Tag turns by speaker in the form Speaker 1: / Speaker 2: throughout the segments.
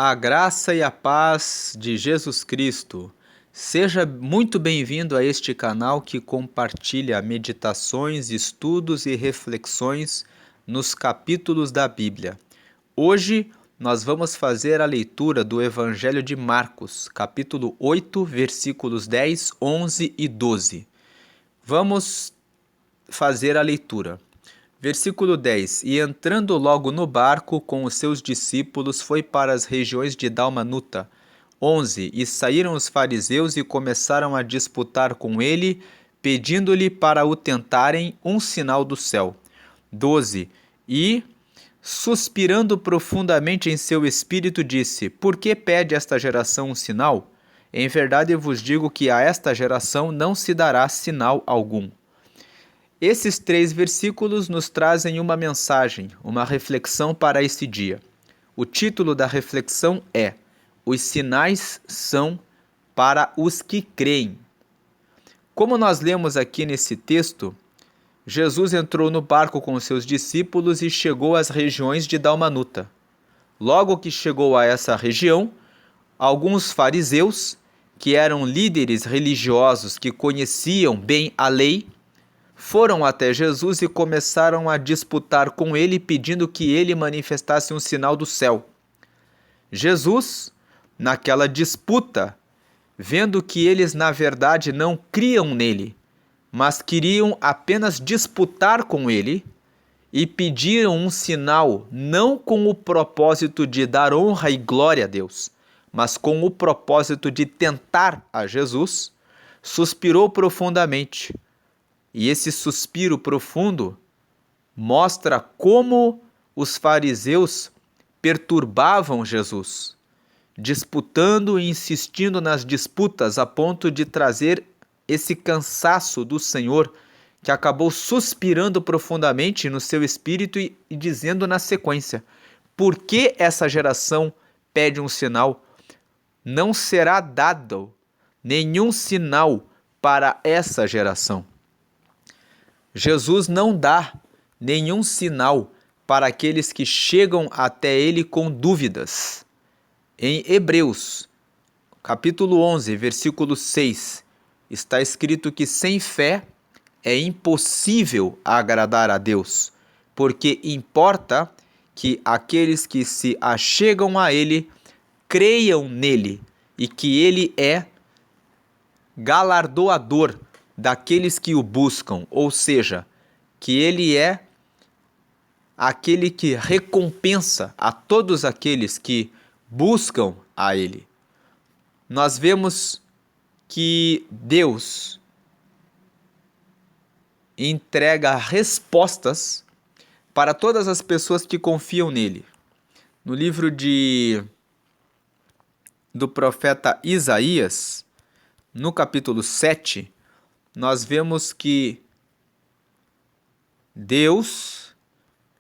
Speaker 1: A graça e a paz de Jesus Cristo. Seja muito bem-vindo a este canal que compartilha meditações, estudos e reflexões nos capítulos da Bíblia. Hoje nós vamos fazer a leitura do Evangelho de Marcos, capítulo 8, versículos 10, 11 e 12. Vamos fazer a leitura. Versículo 10: E entrando logo no barco com os seus discípulos, foi para as regiões de Dalmanuta. 11: E saíram os fariseus e começaram a disputar com ele, pedindo-lhe para o tentarem um sinal do céu. 12: E, suspirando profundamente em seu espírito, disse: Por que pede esta geração um sinal? Em verdade vos digo que a esta geração não se dará sinal algum. Esses 3 versículos nos trazem uma mensagem, uma reflexão para esse dia. O título da reflexão é: Os sinais são para os que creem. Como nós lemos aqui nesse texto, Jesus entrou no barco com seus discípulos e chegou às regiões de Dalmanuta. Logo que chegou a essa região, alguns fariseus, que eram líderes religiosos que conheciam bem a lei, foram até Jesus e começaram a disputar com ele, pedindo que ele manifestasse um sinal do céu. Jesus, naquela disputa, vendo que eles na verdade não criam nele, mas queriam apenas disputar com ele, e pediram um sinal não com o propósito de dar honra e glória a Deus, mas com o propósito de tentar a Jesus, suspirou profundamente. E esse suspiro profundo mostra como os fariseus perturbavam Jesus, disputando e insistindo nas disputas a ponto de trazer esse cansaço do Senhor, que acabou suspirando profundamente no seu espírito e dizendo na sequência: por que essa geração pede um sinal? Não será dado nenhum sinal para essa geração. Jesus não dá nenhum sinal para aqueles que chegam até ele com dúvidas. Em Hebreus, capítulo 11, versículo 6, está escrito que sem fé é impossível agradar a Deus, porque importa que aqueles que se achegam a ele creiam nele e que ele é galardoador daqueles que o buscam, ou seja, que ele é aquele que recompensa a todos aqueles que buscam a ele. Nós vemos que Deus entrega respostas para todas as pessoas que confiam nele. No livro do profeta Isaías, no capítulo 7, nós vemos que Deus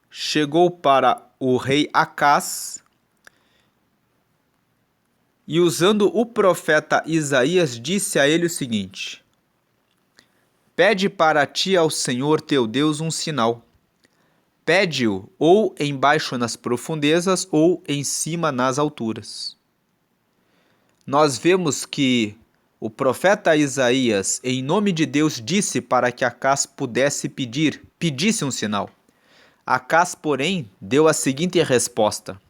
Speaker 1: chegou para o rei Acaz e, usando o profeta Isaías, disse a ele o seguinte: Pede para ti ao Senhor teu Deus um sinal. Pede-o ou embaixo nas profundezas ou em cima nas alturas. Nós vemos que o profeta Isaías, em nome de Deus, disse para que Acaz pedisse um sinal. Acaz, porém, deu a seguinte resposta.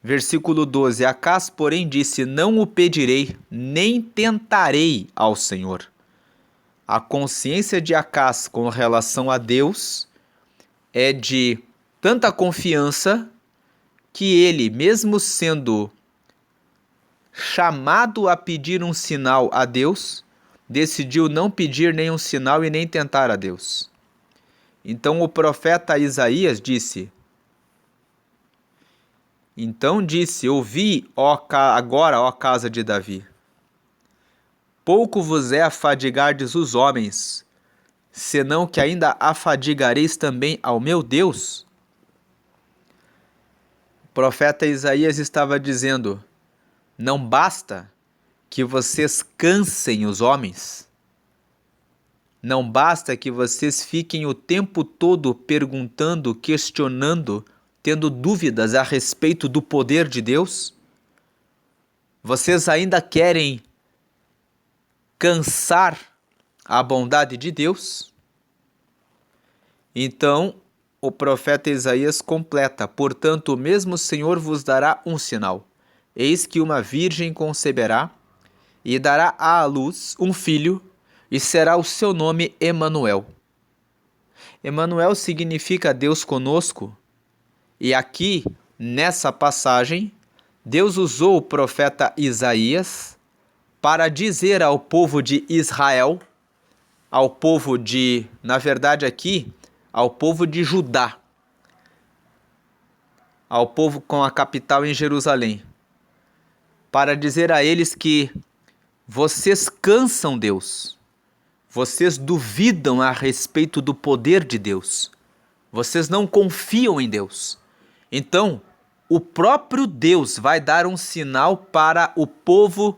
Speaker 1: Versículo 12: Acaz, porém, disse: Não o pedirei, nem tentarei ao Senhor. A consciência de Acaz com relação a Deus é de tanta confiança que ele, mesmo sendo chamado a pedir um sinal a Deus, decidiu não pedir nenhum sinal e nem tentar a Deus. Então o profeta Isaías disse: Ouvi agora, ó casa de Davi. Pouco vos é afadigardes os homens, senão que ainda afadigareis também ao meu Deus? O profeta Isaías estava dizendo: não basta que vocês cansem os homens. Não basta que vocês fiquem o tempo todo perguntando, questionando tendo dúvidas a respeito do poder de Deus? Vocês ainda querem cansar a bondade de Deus? Então, o profeta Isaías completa: portanto, o mesmo Senhor vos dará um sinal. Eis que uma virgem conceberá e dará à luz um filho, e será o seu nome Emanuel. Emanuel significa Deus conosco, e aqui, nessa passagem, Deus usou o profeta Isaías para dizer ao povo de Israel, ao povo de, na verdade aqui, ao povo de Judá, ao povo com a capital em Jerusalém, para dizer a eles que vocês cansam Deus, vocês duvidam a respeito do poder de Deus, vocês não confiam em Deus. Então, o próprio Deus vai dar um sinal para o povo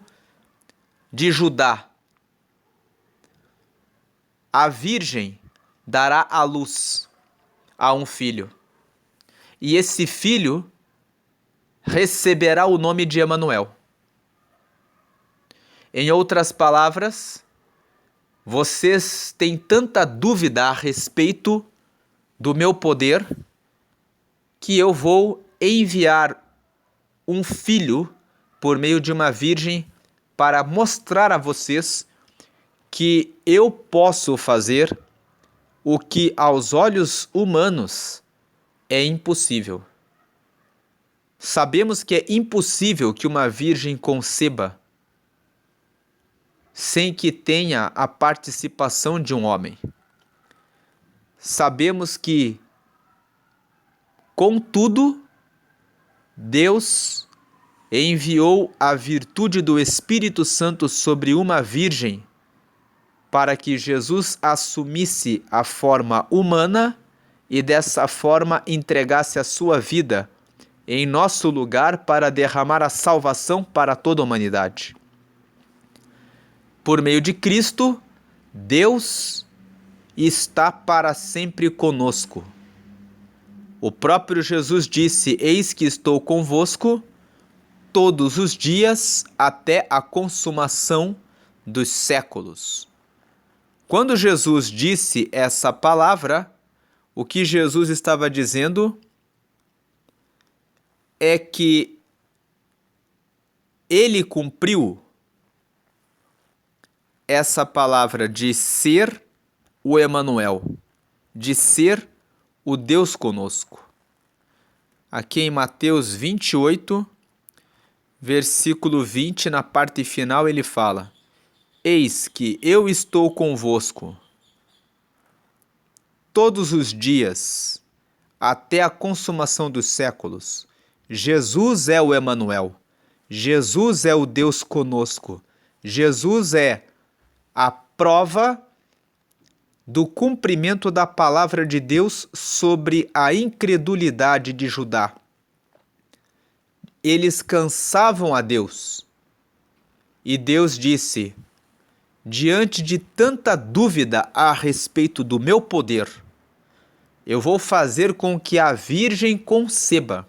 Speaker 1: de Judá. A virgem dará à luz a um filho, e esse filho receberá o nome de Emanuel. Em outras palavras, vocês têm tanta dúvida a respeito do meu poder que eu vou enviar um filho por meio de uma virgem para mostrar a vocês que eu posso fazer o que aos olhos humanos é impossível. Sabemos que é impossível que uma virgem conceba sem que tenha a participação de um homem. Sabemos que, contudo, Deus enviou a virtude do Espírito Santo sobre uma virgem para que Jesus assumisse a forma humana e dessa forma entregasse a sua vida em nosso lugar para derramar a salvação para toda a humanidade. Por meio de Cristo, Deus está para sempre conosco. O próprio Jesus disse: eis que estou convosco todos os dias até a consumação dos séculos. Quando Jesus disse essa palavra, o que Jesus estava dizendo é que ele cumpriu essa palavra de ser o Emanuel, de ser o Deus conosco. Aqui em Mateus 28, versículo 20, na parte final, ele fala: eis que eu estou convosco todos os dias até a consumação dos séculos. Jesus é o Emanuel. Jesus é o Deus conosco. Jesus é a prova do cumprimento da palavra de Deus sobre a incredulidade de Judá. Eles cansavam a Deus. E Deus disse: diante de tanta dúvida a respeito do meu poder, eu vou fazer com que a virgem conceba.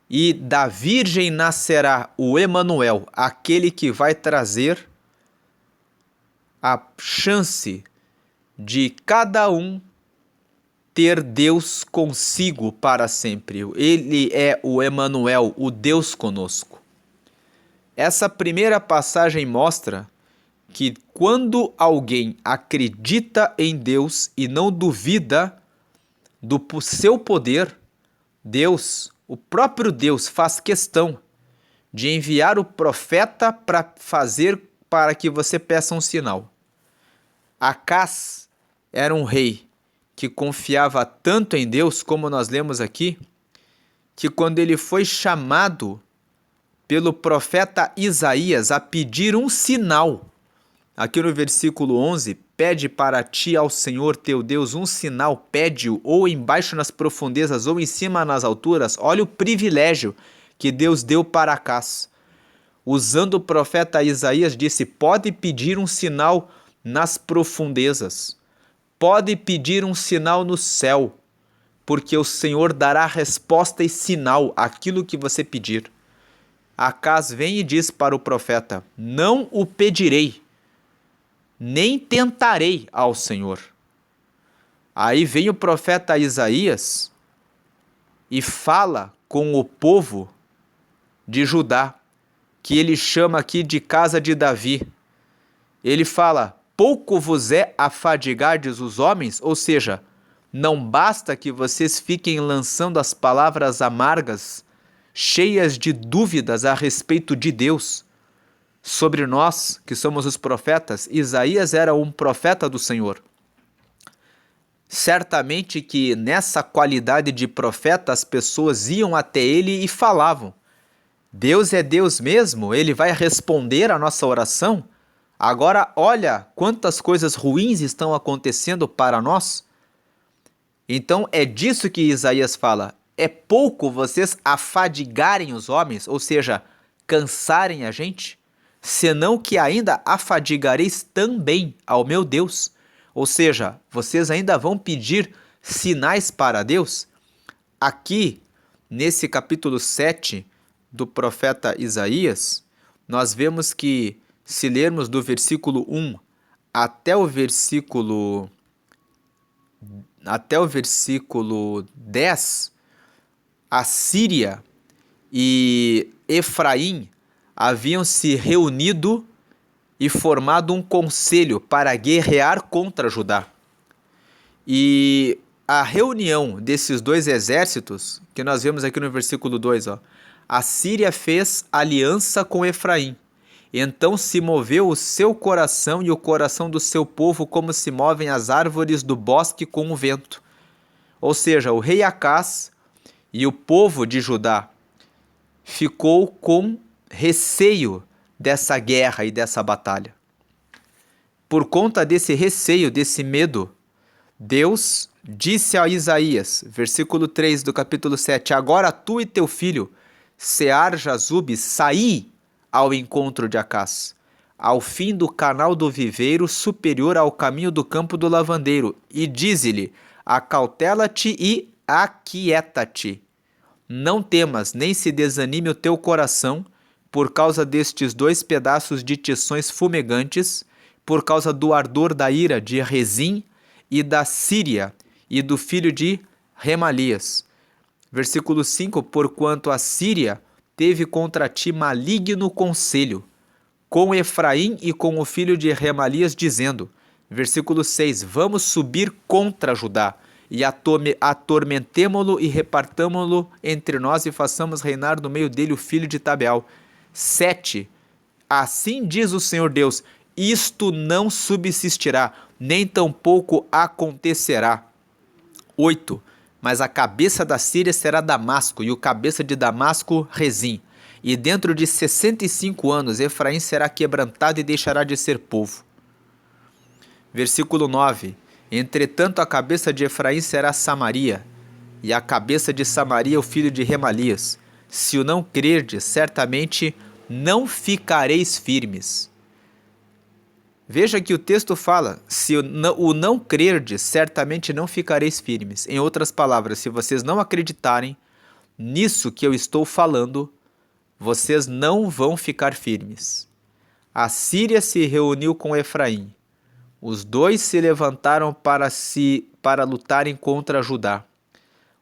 Speaker 1: E da virgem nascerá o Emanuel, aquele que vai trazer a chance de cada um ter Deus consigo para sempre. Ele é o Emanuel, o Deus conosco. Essa primeira passagem mostra que quando alguém acredita em Deus e não duvida do seu poder, Deus, o próprio Deus, faz questão de enviar o profeta para fazer para que você peça um sinal. Acás era um rei que confiava tanto em Deus, como nós lemos aqui, que quando ele foi chamado pelo profeta Isaías a pedir um sinal, aqui no versículo 11, pede para ti ao Senhor teu Deus um sinal, pede-o ou embaixo nas profundezas ou em cima nas alturas. Olha o privilégio que Deus deu para Acás. Usando o profeta Isaías, disse: pode pedir um sinal nas profundezas, pode pedir um sinal no céu, porque o Senhor dará resposta e sinal àquilo que você pedir. Acás vem e diz para o profeta: não o pedirei, nem tentarei ao Senhor. Aí vem o profeta Isaías e fala com o povo de Judá, que ele chama aqui de casa de Davi. Ele fala: pouco vos é afadigardes os homens, ou seja, não basta que vocês fiquem lançando as palavras amargas, cheias de dúvidas a respeito de Deus. Sobre nós, que somos os profetas, Isaías era um profeta do Senhor. Certamente que nessa qualidade de profeta as pessoas iam até ele e falavam: Deus é Deus mesmo? Ele vai responder a nossa oração? Agora olha quantas coisas ruins estão acontecendo para nós. Então é disso que Isaías fala: é pouco vocês afadigarem os homens, ou seja, cansarem a gente, senão que ainda afadigareis também ao meu Deus. Ou seja, vocês ainda vão pedir sinais para Deus? Aqui, nesse capítulo 7 do profeta Isaías, nós vemos que, se lermos do versículo 1 até o versículo 10, a Síria e Efraim haviam se reunido e formado um conselho para guerrear contra Judá. E a reunião desses dois exércitos, que nós vemos aqui no versículo 2, a Síria fez aliança com Efraim. Então se moveu o seu coração e o coração do seu povo como se movem as árvores do bosque com o vento. Ou seja, o rei Acás e o povo de Judá ficou com receio dessa guerra e dessa batalha. Por conta desse receio, desse medo, Deus disse a Isaías, versículo 3 do capítulo 7, agora tu e teu filho, Sear-Jazube, saí ao encontro de Acás, ao fim do canal do viveiro superior ao caminho do campo do lavandeiro, e dize-lhe, acautela-te e aquieta-te. Não temas, nem se desanime o teu coração, por causa destes dois pedaços de tições fumegantes, por causa do ardor da ira de Rezim e da Síria e do filho de Remalias. Versículo 5, porquanto a Síria teve contra ti maligno conselho, com Efraim e com o filho de Remalias, dizendo, versículo 6, vamos subir contra Judá, e atormentemo-lo e repartamo-lo entre nós e façamos reinar no meio dele o filho de Tabeal. 7. Assim diz o Senhor Deus, isto não subsistirá, nem tampouco acontecerá. 8. Mas a cabeça da Síria será Damasco, e o cabeça de Damasco, Rezim. E dentro de 65 anos, Efraim será quebrantado e deixará de ser povo. Versículo 9. Entretanto, a cabeça de Efraim será Samaria, e a cabeça de Samaria o filho de Remalias. Se o não crerdes, certamente não ficareis firmes. Veja que o texto fala, se o não crerdes, certamente não ficareis firmes. Em outras palavras, se vocês não acreditarem nisso que eu estou falando, vocês não vão ficar firmes. A Síria se reuniu com Efraim. Os dois se levantaram para lutarem contra Judá.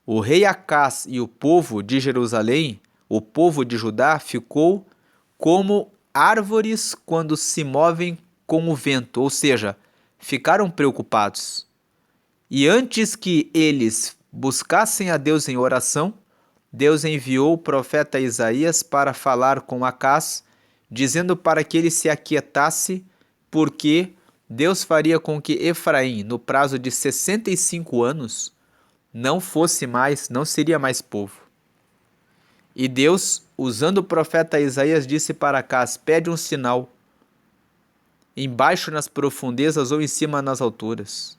Speaker 1: O rei Acás e o povo de Jerusalém, o povo de Judá, ficou como árvores quando se movem com o vento, ou seja, ficaram preocupados. E antes que eles buscassem a Deus em oração, Deus enviou o profeta Isaías para falar com Acás, dizendo para que ele se aquietasse, porque Deus faria com que Efraim, no prazo de 65 anos, não seria mais povo. E Deus, usando o profeta Isaías, disse para Acás, pede um sinal, embaixo nas profundezas ou em cima nas alturas.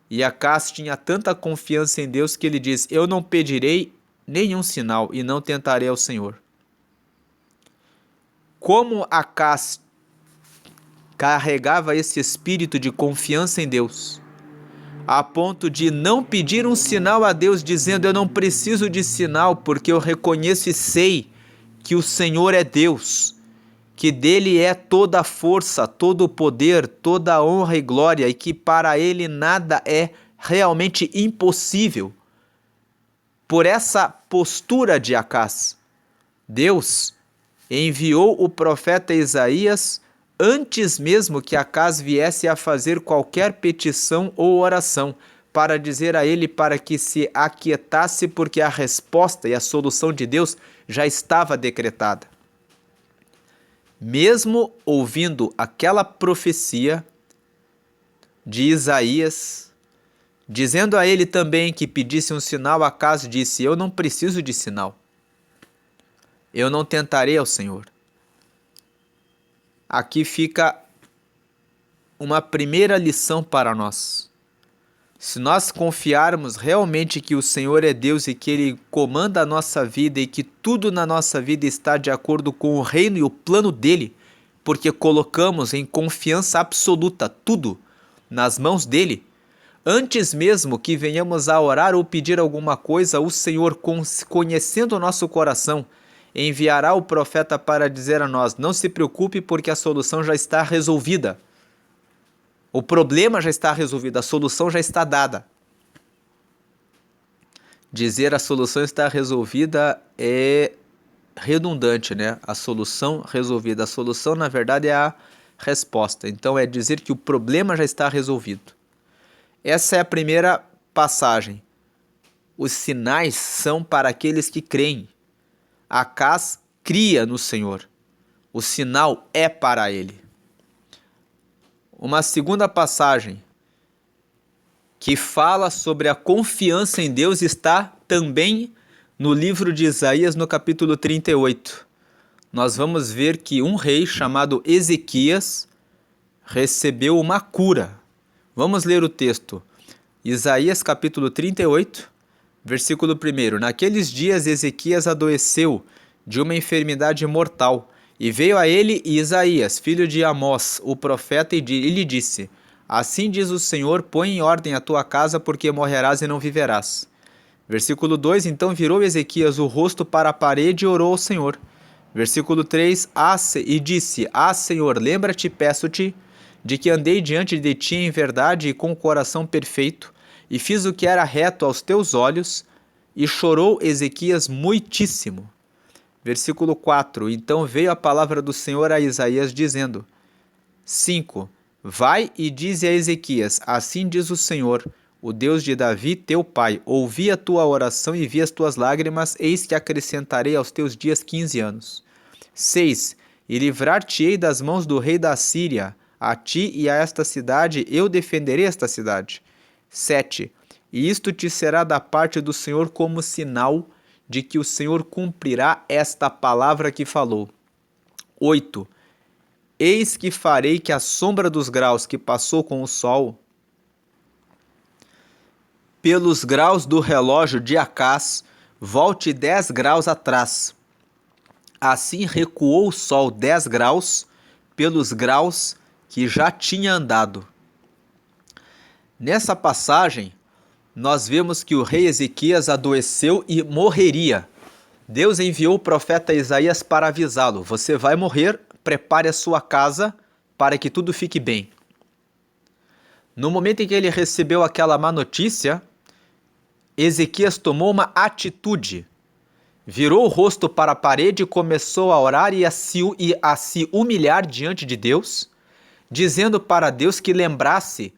Speaker 1: E Acás tinha tanta confiança em Deus que ele diz, eu não pedirei nenhum sinal e não tentarei ao Senhor. Como Acás carregava esse espírito de confiança em Deus, a ponto de não pedir um sinal a Deus, dizendo: eu não preciso de sinal, porque eu reconheço e sei que o Senhor é Deus, que dele é toda a força, todo o poder, toda a honra e glória, e que para ele nada é realmente impossível. Por essa postura de Acás, Deus enviou o profeta Isaías antes mesmo que Acás viesse a fazer qualquer petição ou oração, para dizer a ele para que se aquietasse, porque a resposta e a solução de Deus já estava decretada. Mesmo ouvindo aquela profecia de Isaías, dizendo a ele também que pedisse um sinal, Acás disse: eu não preciso de sinal. Eu não tentarei ao Senhor. Aqui fica uma primeira lição para nós. Se nós confiarmos realmente que o Senhor é Deus e que Ele comanda a nossa vida e que tudo na nossa vida está de acordo com o reino e o plano dEle, porque colocamos em confiança absoluta tudo nas mãos dEle, antes mesmo que venhamos a orar ou pedir alguma coisa, o Senhor, conhecendo o nosso coração, enviará o profeta para dizer a nós: não se preocupe, porque a solução já está resolvida. O problema já está resolvido, a solução já está dada. Dizer a solução está resolvida é redundante, né? A solução resolvida. A solução, na verdade, é a resposta. Então, é dizer que o problema já está resolvido. Essa é a primeira passagem. Os sinais são para aqueles que creem. Acás cria no Senhor. O sinal é para ele. Uma segunda passagem que fala sobre a confiança em Deus está também no livro de Isaías, no capítulo 38. Nós vamos ver que um rei chamado Ezequias recebeu uma cura. Vamos ler o texto. Isaías, capítulo 38, versículo 1. Naqueles dias Ezequias adoeceu de uma enfermidade mortal, e veio a ele Isaías, filho de Amós, o profeta, e lhe disse: assim diz o Senhor, põe em ordem a tua casa, porque morrerás e não viverás. Versículo 2, então virou Ezequias o rosto para a parede e orou ao Senhor. Versículo 3, e disse: Senhor, lembra-te, peço-te, de que andei diante de ti em verdade e com o coração perfeito, e fiz o que era reto aos teus olhos. E chorou Ezequias muitíssimo. Versículo 4, então veio a palavra do Senhor a Isaías, dizendo: 5, vai e dize a Ezequias: assim diz o Senhor, o Deus de Davi, teu pai, ouvi a tua oração e vi as tuas lágrimas, eis que acrescentarei aos teus dias 15 anos. 6, e livrar-te-ei das mãos do rei da Síria, a ti e a esta cidade, eu defenderei esta cidade. 7, e isto te será da parte do Senhor como sinal de que o Senhor cumprirá esta palavra que falou. 8, eis que farei que a sombra dos graus que passou com o sol, pelos graus do relógio de Acás, volte 10 graus atrás. Assim recuou o sol 10 graus pelos graus que já tinha andado. Nessa passagem, nós vemos que o rei Ezequias adoeceu e morreria. Deus enviou o profeta Isaías para avisá-lo: você vai morrer, prepare a sua casa para que tudo fique bem. No momento em que ele recebeu aquela má notícia, Ezequias tomou uma atitude. Virou o rosto para a parede e começou a orar e a se humilhar diante de Deus, dizendo para Deus que lembrasse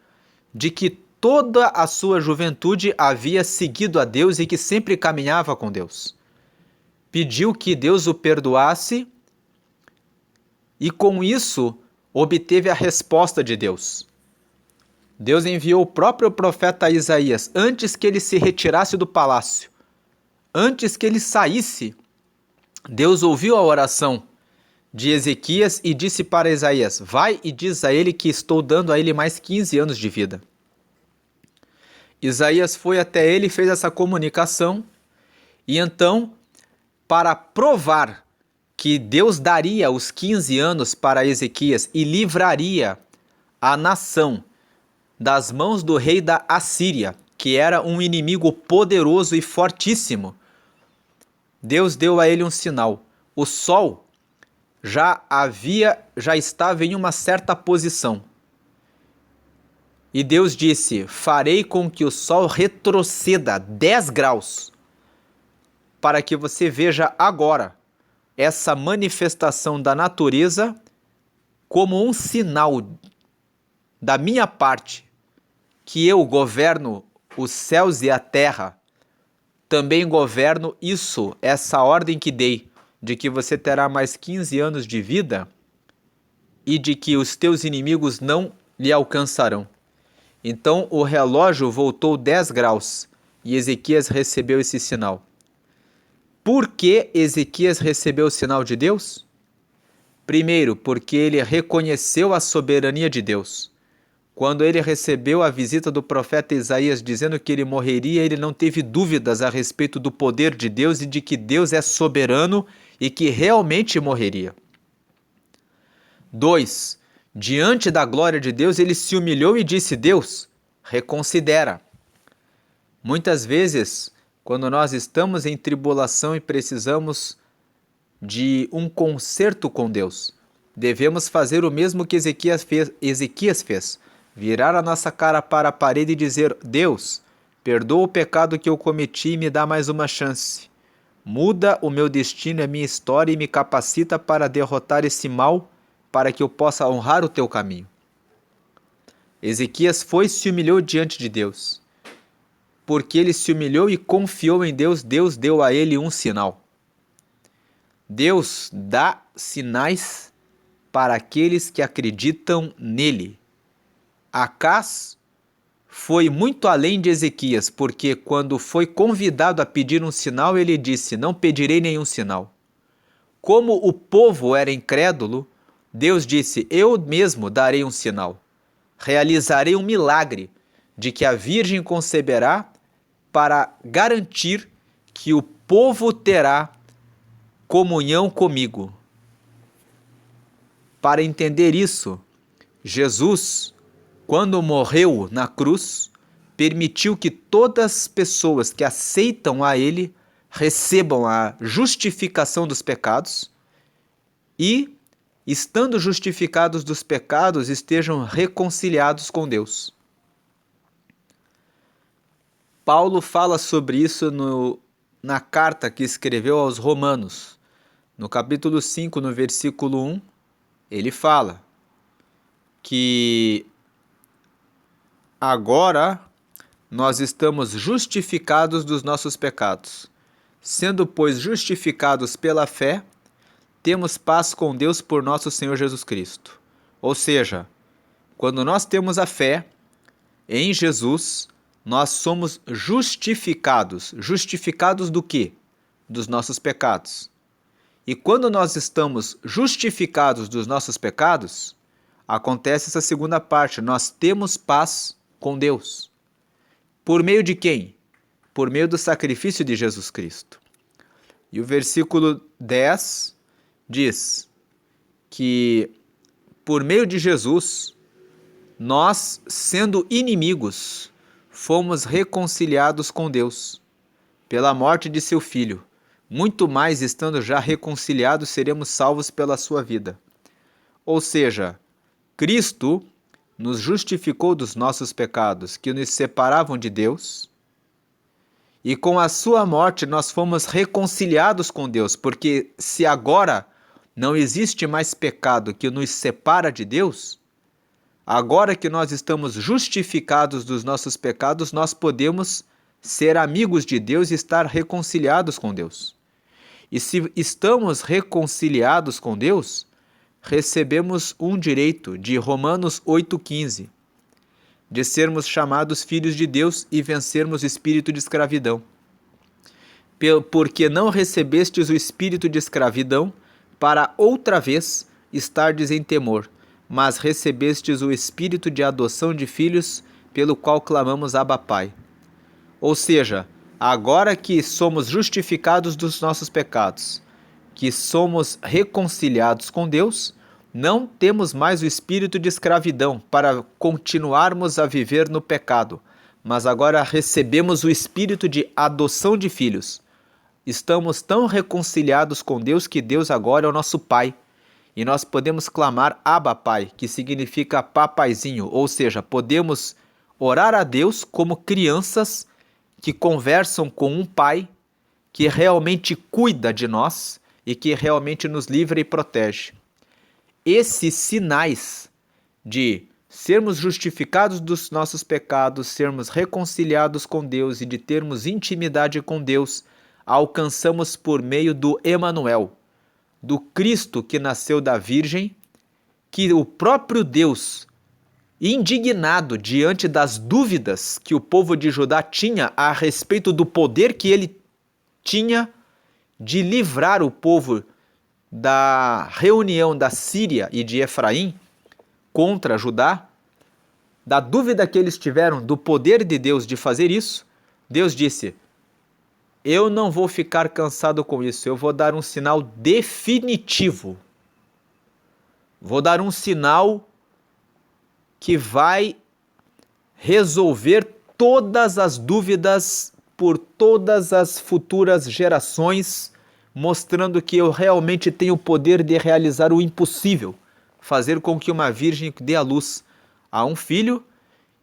Speaker 1: de que toda a sua juventude havia seguido a Deus e que sempre caminhava com Deus. Pediu que Deus o perdoasse e com isso obteve a resposta de Deus. Deus enviou o próprio profeta Isaías antes que ele se retirasse do palácio. Antes que ele saísse, Deus ouviu a oração de Ezequias e disse para Isaías: vai e diz a ele que estou dando a ele mais 15 anos de vida. Isaías foi até ele e fez essa comunicação, e então, para provar que Deus daria os 15 anos para Ezequias e livraria a nação das mãos do rei da Assíria, que era um inimigo poderoso e fortíssimo. Deus deu a ele um sinal. O sol já estava em uma certa posição. E Deus disse: farei com que o sol retroceda 10 graus, para que você veja agora essa manifestação da natureza como um sinal da minha parte, que eu governo os céus e a terra, também governo isso, essa ordem que dei, de que você terá mais 15 anos de vida e de que os teus inimigos não lhe alcançarão. Então o relógio voltou 10 graus e Ezequias recebeu esse sinal. Por que Ezequias recebeu o sinal de Deus? Primeiro, porque ele reconheceu a soberania de Deus. Quando ele recebeu a visita do profeta Isaías dizendo que ele morreria, ele não teve dúvidas a respeito do poder de Deus e de que Deus é soberano e que realmente morreria. 2. Diante da glória de Deus, ele se humilhou e disse: Deus, reconsidera. Muitas vezes, quando nós estamos em tribulação e precisamos de um conserto com Deus, devemos fazer o mesmo que Ezequias fez. Virar a nossa cara para a parede e dizer: Deus, perdoa o pecado que eu cometi e me dá mais uma chance. Muda o meu destino e a minha história e me capacita para derrotar esse mal, para que eu possa honrar o teu caminho. Ezequias se humilhou diante de Deus. Porque ele se humilhou e confiou em Deus, Deus deu a ele um sinal. Deus dá sinais para aqueles que acreditam nele. Acás foi muito além de Ezequias, porque quando foi convidado a pedir um sinal, ele disse: não pedirei nenhum sinal. Como o povo era incrédulo, Deus disse: eu mesmo darei um sinal. Realizarei um milagre de que a Virgem conceberá para garantir que o povo terá comunhão comigo. Para entender isso, Jesus, quando morreu na cruz, permitiu que todas as pessoas que aceitam a Ele recebam a justificação dos pecados e, estando justificados dos pecados, estejam reconciliados com Deus. Paulo fala sobre isso na carta que escreveu aos Romanos. No capítulo 5, no versículo 1, ele fala que agora nós estamos justificados dos nossos pecados. Sendo, pois, justificados pela fé, temos paz com Deus por nosso Senhor Jesus Cristo. Ou seja, quando nós temos a fé em Jesus, nós somos justificados. Justificados do quê? Dos nossos pecados. E quando nós estamos justificados dos nossos pecados, acontece essa segunda parte, nós temos paz com Deus. Por meio de quem? Por meio do sacrifício de Jesus Cristo. E o versículo 10 diz que por meio de Jesus, nós, sendo inimigos, fomos reconciliados com Deus pela morte de seu Filho. Muito mais, estando já reconciliados, seremos salvos pela sua vida. Ou seja, Cristo nos justificou dos nossos pecados, que nos separavam de Deus, e com a sua morte nós fomos reconciliados com Deus, porque se agora não existe mais pecado que nos separa de Deus, agora que nós estamos justificados dos nossos pecados, nós podemos ser amigos de Deus e estar reconciliados com Deus. E se estamos reconciliados com Deus, recebemos um direito de Romanos 8,15, de sermos chamados filhos de Deus e vencermos o espírito de escravidão. Porque não recebestes o espírito de escravidão para outra vez estardes em temor, mas recebestes o espírito de adoção de filhos, pelo qual clamamos Abba Pai. Ou seja, agora que somos justificados dos nossos pecados, que somos reconciliados com Deus, Não temos mais o espírito de escravidão para continuarmos a viver no pecado, mas agora recebemos o espírito de adoção de filhos. Estamos tão reconciliados com Deus que Deus agora é o nosso Pai. E nós podemos clamar Abba Pai, que significa papaizinho, ou seja, podemos orar a Deus como crianças que conversam com um Pai que realmente cuida de nós e que realmente nos livra e protege. Esses sinais de sermos justificados dos nossos pecados, sermos reconciliados com Deus e de termos intimidade com Deus, alcançamos por meio do Emanuel, do Cristo que nasceu da Virgem, que o próprio Deus, indignado diante das dúvidas que o povo de Judá tinha a respeito do poder que ele tinha de livrar o povo da reunião da Síria e de Efraim contra Judá, da dúvida que eles tiveram do poder de Deus de fazer isso, Deus disse: eu não vou ficar cansado com isso, eu vou dar um sinal definitivo. Vou dar um sinal que vai resolver todas as dúvidas por todas as futuras gerações, mostrando que eu realmente tenho o poder de realizar o impossível, fazer com que uma virgem dê à luz a um filho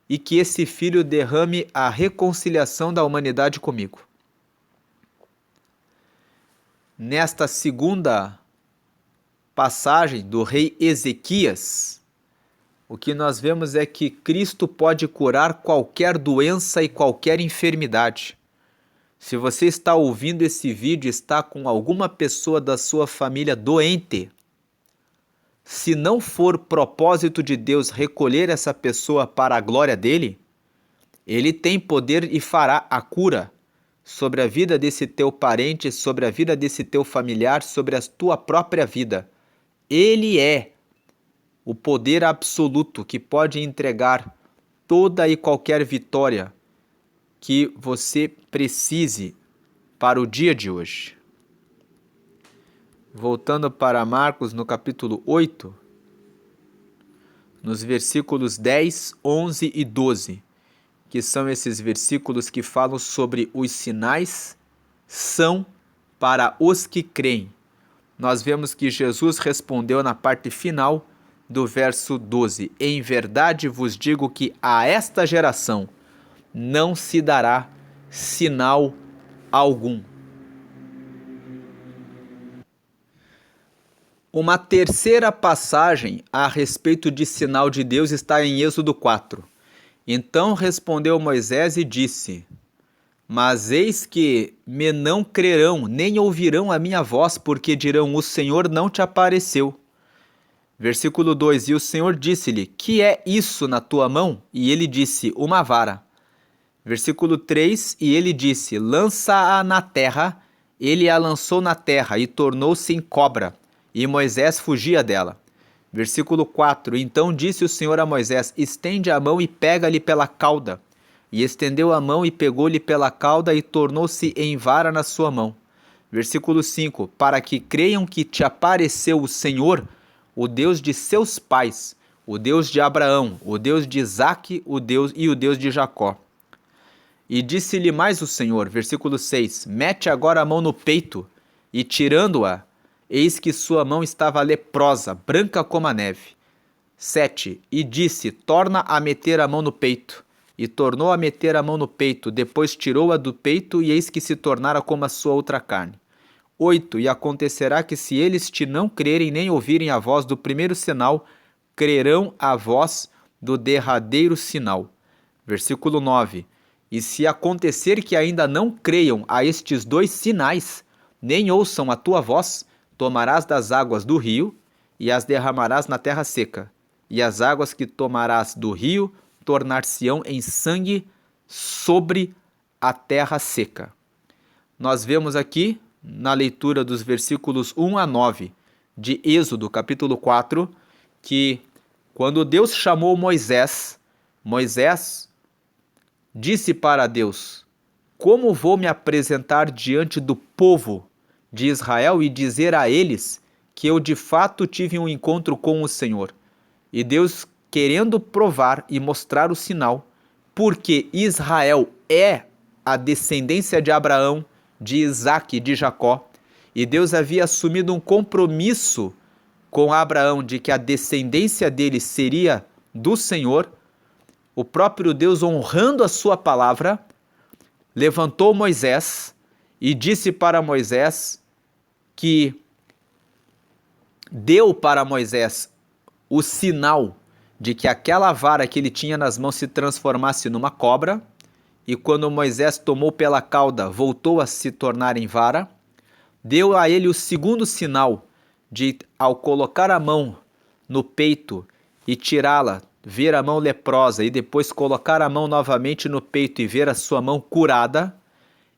Speaker 1: e que esse filho derrame a reconciliação da humanidade comigo. Nesta segunda passagem do rei Ezequias, o que nós vemos é que Cristo pode curar qualquer doença e qualquer enfermidade. Se você está ouvindo esse vídeo e está com alguma pessoa da sua família doente, se não for propósito de Deus recolher essa pessoa para a glória dele, ele tem poder e fará a cura sobre a vida desse teu parente, sobre a vida desse teu familiar, sobre a tua própria vida. Ele é o poder absoluto que pode entregar toda e qualquer vitória que você precise para o dia de hoje. Voltando para Marcos no capítulo 8, nos versículos 10, 11 e 12, que são esses versículos que falam sobre os sinais são para os que creem. Nós vemos que Jesus respondeu na parte final do verso 12: em verdade vos digo que a esta geração não se dará sinal algum. Uma terceira passagem a respeito de sinal de Deus está em Êxodo 4. Então respondeu Moisés e disse: mas eis que me não crerão, nem ouvirão a minha voz, porque dirão: o Senhor não te apareceu. Versículo 2: e o Senhor disse-lhe: que é isso na tua mão? E ele disse: uma vara. Versículo 3: e ele disse: lança-a na terra. Ele a lançou na terra e tornou-se em cobra, e Moisés fugia dela. Versículo 4: então disse o Senhor a Moisés: estende a mão e pega-lhe pela cauda. E estendeu a mão e pegou-lhe pela cauda e tornou-se em vara na sua mão. Versículo 5: para que creiam que te apareceu o Senhor, o Deus de seus pais, o Deus de Abraão, o Deus de Isaque, o Deus de Jacó. E disse-lhe mais o Senhor, versículo 6: mete agora a mão no peito, e tirando-a, eis que sua mão estava leprosa, branca como a neve. 7: e disse: torna a meter a mão no peito. E tornou a meter a mão no peito, depois tirou-a do peito, e eis que se tornara como a sua outra carne. 8: e acontecerá que se eles te não crerem nem ouvirem a voz do primeiro sinal, crerão a voz do derradeiro sinal. Versículo 9: e se acontecer que ainda não creiam a estes dois sinais, nem ouçam a tua voz, tomarás das águas do rio e as derramarás na terra seca, e as águas que tomarás do rio tornar-se-ão em sangue sobre a terra seca. Nós vemos aqui, na leitura dos versículos 1 a 9 de Êxodo, capítulo 4, que quando Deus chamou Moisés, Moisés disse para Deus: como vou me apresentar diante do povo de Israel e dizer a eles que eu de fato tive um encontro com o Senhor. E Deus querendo provar e mostrar o sinal, porque Israel é a descendência de Abraão, de Isaque, de Jacó, e Deus havia assumido um compromisso com Abraão de que a descendência dele seria do Senhor. O próprio Deus, honrando a sua palavra, levantou Moisés e disse para Moisés que deu para Moisés o sinal de que aquela vara que ele tinha nas mãos se transformasse numa cobra, e quando Moisés tomou pela cauda, voltou a se tornar em vara. Deu a ele o segundo sinal de, ao colocar a mão no peito e tirá-la, ver a mão leprosa, e depois colocar a mão novamente no peito e ver a sua mão curada,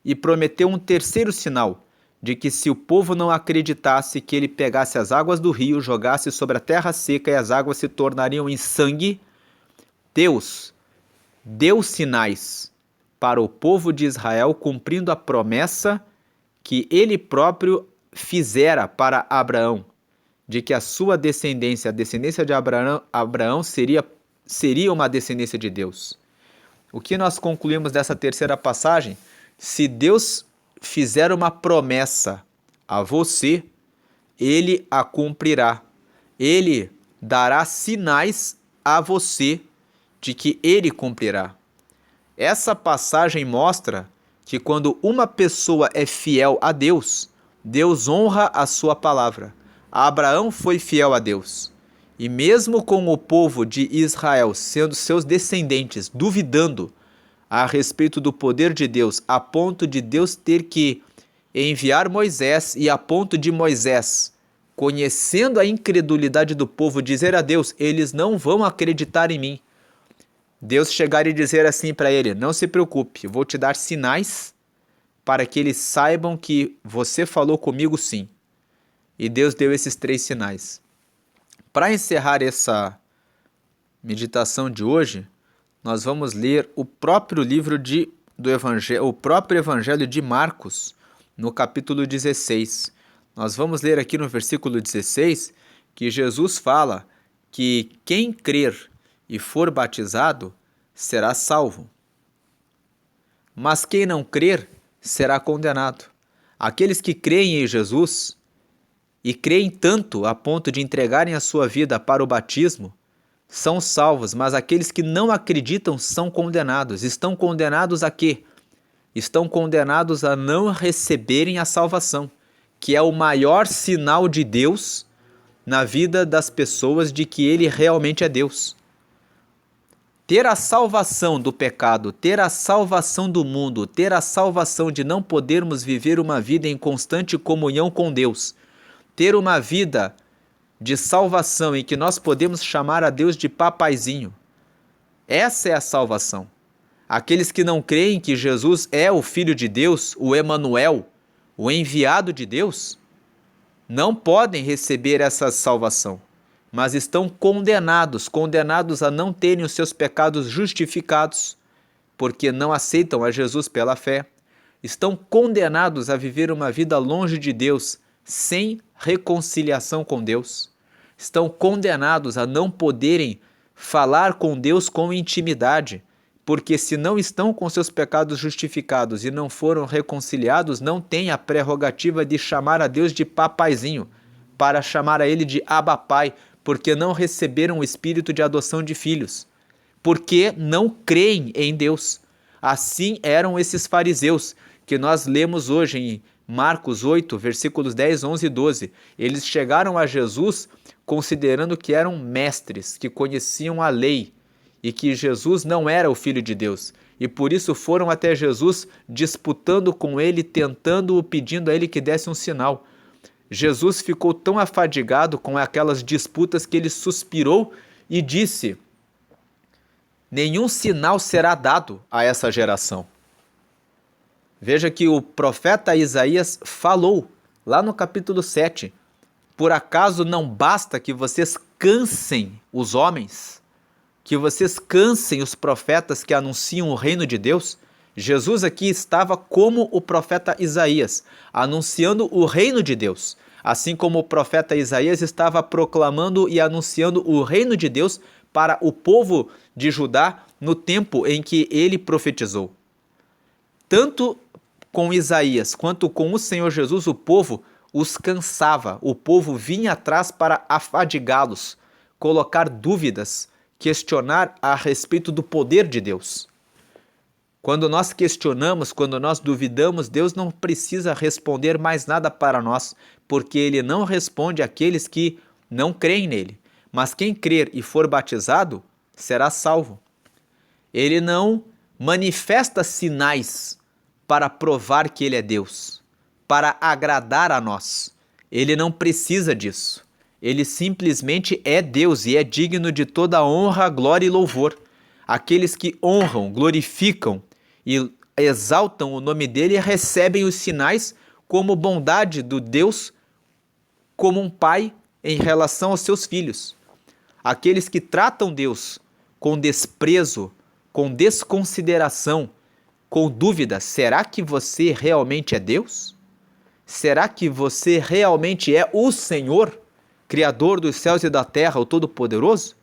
Speaker 1: e prometeu um terceiro sinal, de que se o povo não acreditasse, que ele pegasse as águas do rio, jogasse sobre a terra seca e as águas se tornariam em sangue. Deus deu sinais para o povo de Israel, cumprindo a promessa que ele próprio fizera para Abraão, de que a sua descendência, a descendência de Abraão seria uma descendência de Deus. O que nós concluímos dessa terceira passagem? Se Deus fizer uma promessa a você, ele a cumprirá. Ele dará sinais a você de que ele cumprirá. Essa passagem mostra que quando uma pessoa é fiel a Deus, Deus honra a sua palavra. Abraão foi fiel a Deus. E mesmo com o povo de Israel, sendo seus descendentes, duvidando a respeito do poder de Deus, a ponto de Deus ter que enviar Moisés, e a ponto de Moisés, conhecendo a incredulidade do povo, dizer a Deus: eles não vão acreditar em mim. Deus chegar e dizer assim para ele: não se preocupe, eu vou te dar sinais para que eles saibam que você falou comigo sim. E Deus deu esses 3 sinais. Para encerrar essa meditação de hoje, nós vamos ler o próprio livro do Evangelho, o próprio Evangelho de Marcos, no capítulo 16. Nós vamos ler aqui no versículo 16 que Jesus fala que quem crer e for batizado será salvo, mas quem não crer será condenado. Aqueles que creem em Jesus e creem tanto a ponto de entregarem a sua vida para o batismo são salvos, mas aqueles que não acreditam são condenados. Estão condenados a quê? Estão condenados a não receberem a salvação, que é o maior sinal de Deus na vida das pessoas de que ele realmente é Deus. Ter a salvação do pecado, ter a salvação do mundo, ter a salvação de não podermos viver uma vida em constante comunhão com Deus, ter uma vida de salvação em que nós podemos chamar a Deus de papaizinho. Essa é a salvação. Aqueles que não creem que Jesus é o Filho de Deus, o Emanuel, o enviado de Deus, não podem receber essa salvação, mas estão condenados a não terem os seus pecados justificados, porque não aceitam a Jesus pela fé. Estão condenados a viver uma vida longe de Deus, sem reconciliação com Deus. Estão condenados a não poderem falar com Deus com intimidade, porque se não estão com seus pecados justificados e não foram reconciliados, não têm a prerrogativa de chamar a Deus de papaizinho, para chamar a ele de Abba Pai, porque não receberam o espírito de adoção de filhos, porque não creem em Deus. Assim eram esses fariseus, que nós lemos hoje em Marcos 8, versículos 10, 11 e 12. Eles chegaram a Jesus considerando que eram mestres, que conheciam a lei, e que Jesus não era o Filho de Deus. E por isso foram até Jesus disputando com ele, tentando-o, pedindo a ele que desse um sinal. Jesus ficou tão afadigado com aquelas disputas que ele suspirou e disse: nenhum sinal será dado a essa geração. Veja que o profeta Isaías falou lá no capítulo 7, por acaso não basta que vocês cansem os homens, que vocês cansem os profetas que anunciam o reino de Deus? Jesus aqui estava como o profeta Isaías, anunciando o reino de Deus, assim como o profeta Isaías estava proclamando e anunciando o reino de Deus para o povo de Judá no tempo em que ele profetizou. Tanto com Isaías quanto com o Senhor Jesus, o povo os cansava, o povo vinha atrás para afadigá-los, colocar dúvidas, questionar a respeito do poder de Deus. Quando nós questionamos, quando nós duvidamos, Deus não precisa responder mais nada para nós, porque Ele não responde àqueles que não creem nele. Mas quem crer e for batizado será salvo. Ele não manifesta sinais para provar que Ele é Deus, para agradar a nós. Ele não precisa disso. Ele simplesmente é Deus e é digno de toda honra, glória e louvor. Aqueles que honram, glorificam e exaltam o nome dele recebem os sinais como bondade do Deus, como um pai em relação aos seus filhos. Aqueles que tratam Deus com desprezo, com desconsideração, com dúvida, será que você realmente é Deus? Será que você realmente é o Senhor, Criador dos céus e da terra, o Todo-Poderoso?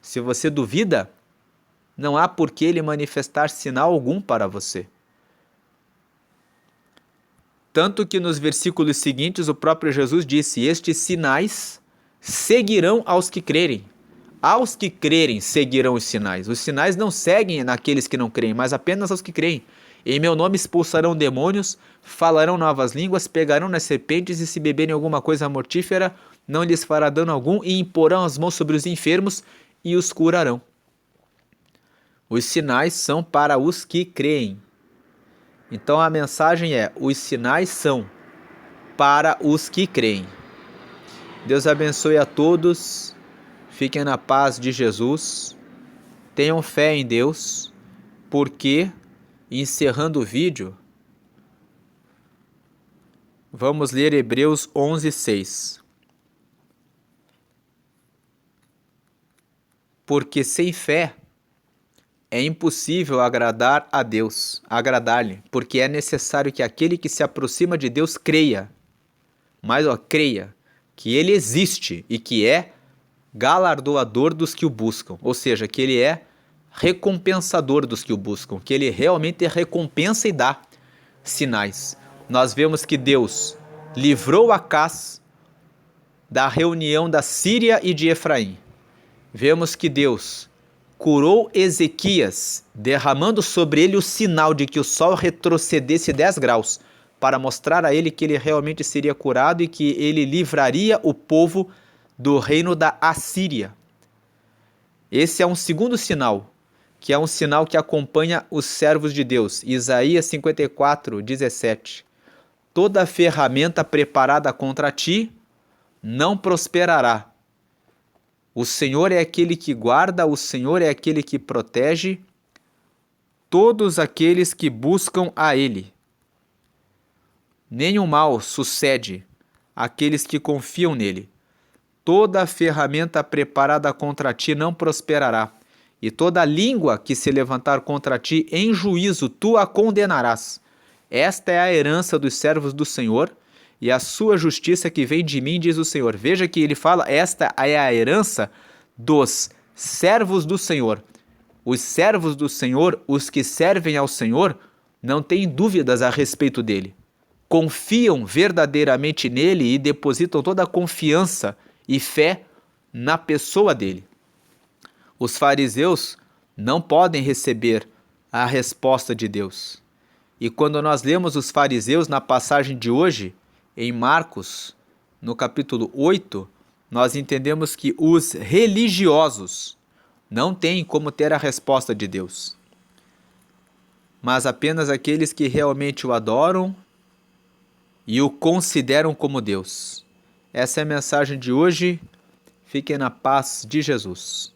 Speaker 1: Se você duvida, não há por que ele manifestar sinal algum para você. Tanto que nos versículos seguintes o próprio Jesus disse: estes sinais seguirão aos que crerem. Aos que crerem seguirão os sinais. Os sinais não seguem naqueles que não creem, mas apenas aos que creem. Em meu nome expulsarão demônios, falarão novas línguas, pegarão nas serpentes e se beberem alguma coisa mortífera, não lhes fará dano algum, e imporão as mãos sobre os enfermos e os curarão. Os sinais são para os que creem. Então a mensagem é: os sinais são para os que creem. Deus abençoe a todos. Fiquem na paz de Jesus. Tenham fé em Deus, porque, encerrando o vídeo, vamos ler Hebreus 11:6. Porque sem fé é impossível agradar a Deus, agradar-lhe, porque é necessário que aquele que se aproxima de Deus creia, creia que ele existe e que é galardoador dos que o buscam, ou seja, que ele é recompensador dos que o buscam, que ele realmente recompensa e dá sinais. Nós vemos que Deus livrou Acás da reunião da Síria e de Efraim. Vemos que Deus curou Ezequias, derramando sobre ele o sinal de que o sol retrocedesse 10 graus, para mostrar a ele que ele realmente seria curado e que ele livraria o povo do reino da Assíria. Esse é um segundo sinal, que é um sinal que acompanha os servos de Deus. Isaías 54:17. Toda ferramenta preparada contra ti não prosperará. O Senhor é aquele que guarda, o Senhor é aquele que protege todos aqueles que buscam a Ele. Nenhum mal sucede àqueles que confiam nele. Toda ferramenta preparada contra ti não prosperará, e toda língua que se levantar contra ti em juízo tu a condenarás. Esta é a herança dos servos do Senhor, e a sua justiça que vem de mim, diz o Senhor. Veja que ele fala, esta é a herança dos servos do Senhor. Os servos do Senhor, os que servem ao Senhor, não têm dúvidas a respeito dele. Confiam verdadeiramente nele e depositam toda a confiança e fé na pessoa dele. Os fariseus não podem receber a resposta de Deus. E quando nós lemos os fariseus na passagem de hoje, em Marcos, no capítulo 8, nós entendemos que os religiosos não têm como ter a resposta de Deus, mas apenas aqueles que realmente o adoram e o consideram como Deus. Essa é a mensagem de hoje. Fiquem na paz de Jesus.